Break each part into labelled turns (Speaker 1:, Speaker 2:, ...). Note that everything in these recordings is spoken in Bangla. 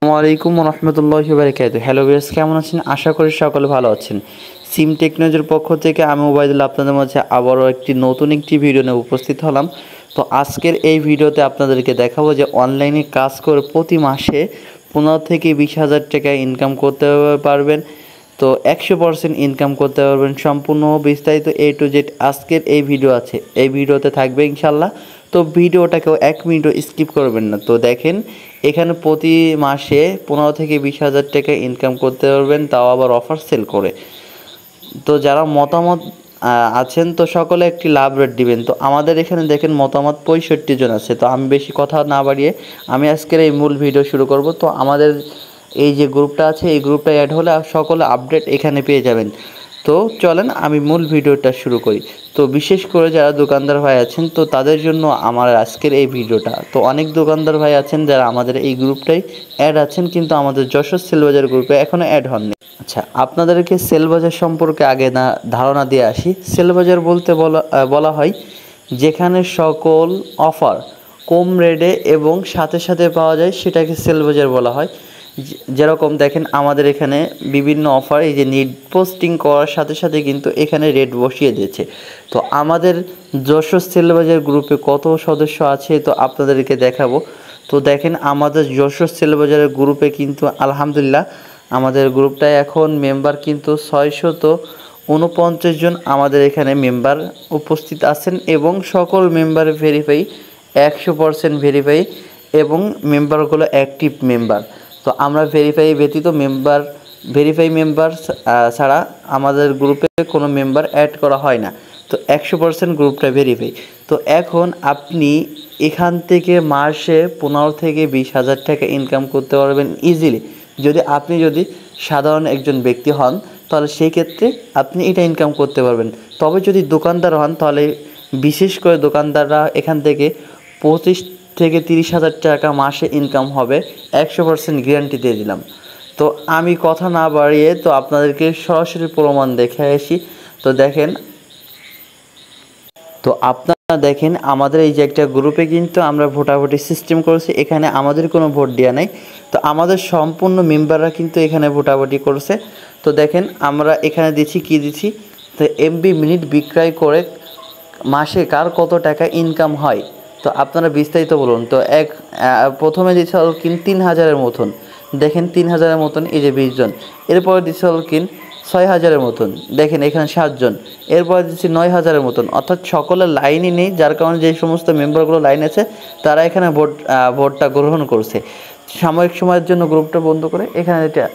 Speaker 1: আসসালামু আলাইকুম রহমতুল্লাহি ওয়া বারাকাতুহু। হ্যালো ভিউয়ার্স, কেমন আছেন? আশা করি সকলে ভালো আছেন। সিম টেকনোলজির পক্ষ থেকে আমি ওবায়দুল্লাহ আপনাদের মাঝে আবারও নতুন একটি ভিডিও নিয়ে উপস্থিত হলাম। তো আজকের এই ভিডিওতে আপনাদেরকে দেখাবো যে অনলাইনে কাজ করে প্রতি মাসে 15 থেকে 20,000 টাকা ইনকাম করতে পারবেন। তো 100% ইনকাম করতে পারবেন। সম্পূর্ণ বিস্তারিত A to Z আজকের এই ভিডিও আছে, এই ভিডিওতে থাকবে ইনশাল্লাহ। তো ভিডিওটাকেও 1 মিনিটও স্কিপ করবেন না। তো দেখেন, এখানে প্রতি মাসে 15 থেকে 20,000 টাকা ইনকাম করতে পারবেন, তাও আবার অফার সেল করে। তো যারা মতামত আছেন তো সকলে একটি লাভ রেট দিবেন। তো আমাদের এখানে দেখেন মতামত 65 জন আছে। তো আমি বেশি কথা না বাড়িয়ে আমি আজকের এই মূল ভিডিও শুরু করব। তো আমাদের এই যে গ্রুপটা আছে, এই গ্রুপটা অ্যাড হলে সকলে আপডেট এখানে পেয়ে যাবেন। তো চলেন আমি মূল ভিডিওটা শুরু করি। তো বিশেষ করে যারা দোকানদার ভাই আছেন তো তাদের জন্য আমার আজকের এই ভিডিওটা। তো অনেক দোকানদার ভাই আছেন যারা আমাদের এই গ্রুপটাই অ্যাড আছেন, কিন্তু আমাদের যশোর সেলবাজার গ্রুপে এখনও অ্যাড হননি। আচ্ছা, আপনাদেরকে সেলবাজার সম্পর্কে আগে ধারণা দিয়ে আসি। সেলবাজার বলতে বলা হয় যেখানে সকল অফার কম রেটে এবং সাথে সাথে পাওয়া যায়, সেটাকে সেলবাজার বলা হয়। যেরকম দেখেন আমাদের এখানে বিভিন্ন অফার, এই যে নিড পোস্টিং করার সাথে সাথে কিন্তু এখানে রেট বসিয়ে দিয়েছে। তো আমাদের যশোর সেলবাজার গ্রুপে কত সদস্য আছে তো আপনাদেরকে দেখাবো। তো দেখেন আমাদের যশোর সেলবাজারের গ্রুপে কিন্তু আলহামদুলিল্লাহ আমাদের গ্রুপটায় এখন মেম্বার কিন্তু 649 জন আমাদের এখানে মেম্বার উপস্থিত আছেন, এবং সকল মেম্বার ভেরিফাই 100% ভেরিফাই, এবং মেম্বারগুলো অ্যাক্টিভ মেম্বার। তো আমরা ভেরিফাই মেম্বার ছাড়া আমাদের গ্রুপে কোনো মেম্বার অ্যাড করা হয় না। তো 100% গ্রুপটা ভেরিফাই। তো এখন আপনি এখান থেকে মাসে 15 থেকে 20,000 টাকা ইনকাম করতে পারবেন ইজিলি। যদি সাধারণ একজন ব্যক্তি হন তাহলে সেই ক্ষেত্রে আপনি এটা ইনকাম করতে পারবেন। তবে যদি দোকানদার হন তাহলে বিশেষ করে দোকানদাররা এখান থেকে 25 থেকে 30,000 টাকা মাসে ইনকাম হবে, 100% গ্যারান্টি দিয়ে দিলাম। তো আমি কথা না বাড়িয়ে তো আপনাদেরকে সরাসরি প্রমাণ দেখে আসি। তো দেখেন, তো আপনারা দেখেন আমাদের এই যে একটা গ্রুপে কিন্তু আমরা ভোটাভুটি সিস্টেম করেছি, এখানে আমাদের কোনো ভোট দেওয়া নেই। তো আমাদের সম্পূর্ণ মেম্বাররা কিন্তু এখানে ভোটাভুটি করেছে। তো দেখেন আমরা এখানে দিচ্ছি তো এমবি মিনিট বিক্রয় করে মাসে কার কত টাকা ইনকাম হয়। তো আপনারা বিস্তারিত বলুন। তো প্রথমে দিচ্ছে হল 3,000-এর মতন, দেখেন 3,000-এর মতন, এই যে 20 জন। এরপরে দিচ্ছে হল 6,000-এর মতন, দেখেন এখানে 7 জন। এরপরে দিচ্ছি 9,000-এর মতন, অর্থাৎ সকলের লাইনই নেই, যার কারণে যে সমস্ত মেম্বারগুলো লাইন আছে তারা এখানে ভোটটা গ্রহণ করছে। সাময়িক সময়ের জন্য গ্রুপটা বন্ধ করে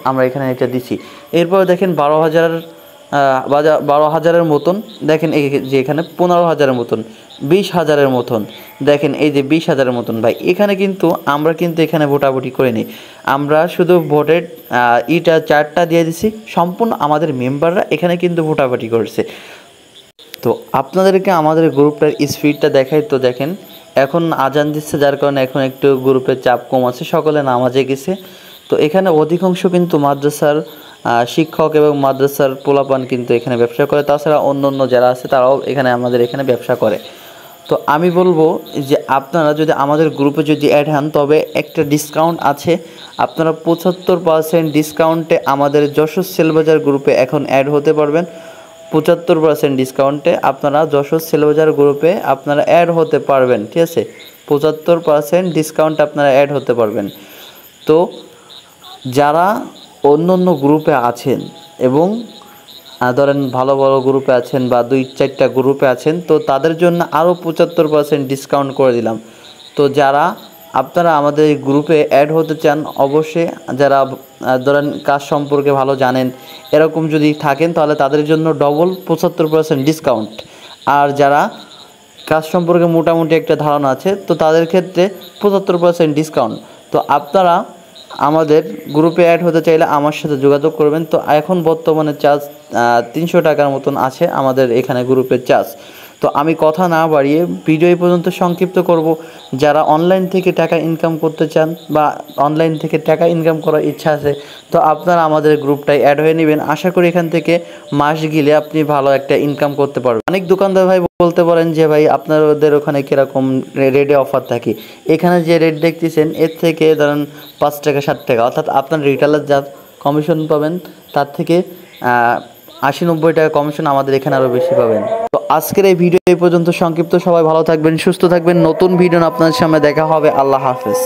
Speaker 1: আমরা এখানে এটা দিচ্ছি। এরপরে দেখেন 12,000-এর মতন, দেখেন এই যে এখানে 15,000-এর মতন, 20,000-এর মতন, দেখেন এই যে 20,000-এর মতন। ভাই এখানে কিন্তু আমরা এখানে ভোটাভুটি করিনি, আমরা শুধু ভোটের চার্টটা দিয়ে দিছি। সম্পূর্ণ আমাদের মেম্বাররা এখানে কিন্তু ভোটাভুটি করেছে। তো আপনাদেরকে আমাদের গ্রুপটার স্পিডটা দেখাই। তো দেখেন এখন আজান দিচ্ছে, যার কারণে এখন একটু গ্রুপের চাপ কম আছে, সকলে নামাজে গেছে। তো এখানে অধিকাংশ কিন্তু মাদ্রাসার শিক্ষক এবং মাদ্রাসার পোলাপান কিন্তু এখানে ব্যবসা করে, তাছাড়া অন্য যারা আছে তারাও আমাদের এখানে ব্যবসা করে। তো আমি বলবো যে আপনারা যদি আমাদের গ্রুপে অ্যাড হন তবে একটা ডিসকাউন্ট আছে, আপনারা 75% ডিসকাউন্টে আমাদের যশোর সেলবাজার গ্রুপে এখন অ্যাড হতে পারবেন। 75% ডিসকাউন্টে আপনারা যশোর সেলবাজার গ্রুপে আপনারা অ্যাড হতে পারবেন, ঠিক আছে? 75% ডিসকাউন্ট আপনারা অ্যাড হতে পারবেন। তো যারা অন্য গ্রুপে আছেন এবং ধরেন ভালো গ্রুপে আছেন বা 2-4টা গ্রুপে আছেন, তো তাদের জন্য আরও 75% ডিসকাউন্ট করে দিলাম। তো যারা আপনারা আমাদের এই গ্রুপে অ্যাড হতে চান, অবশ্যই যারা ধরেন কাজ সম্পর্কে ভালো জানেন এরকম যদি থাকেন তাহলে তাদের জন্য ডবল 75% ডিসকাউন্ট। আর যারা কাজ সম্পর্কে মোটামুটি একটা ধারণা আছে তো তাদের ক্ষেত্রে 75% ডিসকাউন্ট। তো আপনারা আমাদের গ্রুপে অ্যাড হতে চাইলে আমার সাথে যোগাযোগ করবেন। তো এখন বর্তমানে চার্জ 300 টাকার মতন আছে আমাদের এখানে গ্রুপের চার্জ। তো আমি কথা না বাড়িয়ে ভিডিও এই পর্যন্ত সংক্ষিপ্ত করব। যারা অনলাইন থেকে টাকা ইনকাম করতে চান বা অনলাইন থেকে টাকা ইনকাম করার ইচ্ছা আছে, তো আপনারা আমাদের গ্রুপটায় অ্যাড হয়ে নেবেন। আশা করি এখান থেকে মাস গেলে আপনি ভালো একটা ইনকাম করতে পারবেন। অনেক দোকানদার ভাই বলতে পারেন যে ভাই আপনাদের ওখানে কীরকম রেটে অফার থাকে। এখানে যে রেট দেখতেছেন এর থেকে ধরেন 5 টাকা 7 টাকা, অর্থাৎ আপনার রিটেলার যা কমিশন পাবেন তার থেকে 80-90 টাকা কমিশন আমাদের এখানে আরও বেশি পাবেন। তো আজকের এই ভিডিও এই পর্যন্ত সংক্ষিপ্ত। সবাই ভালো থাকবেন, সুস্থ থাকবেন। নতুন ভিডিও আপনাদের সামনে দেখা হবে। আল্লাহ হাফেজ।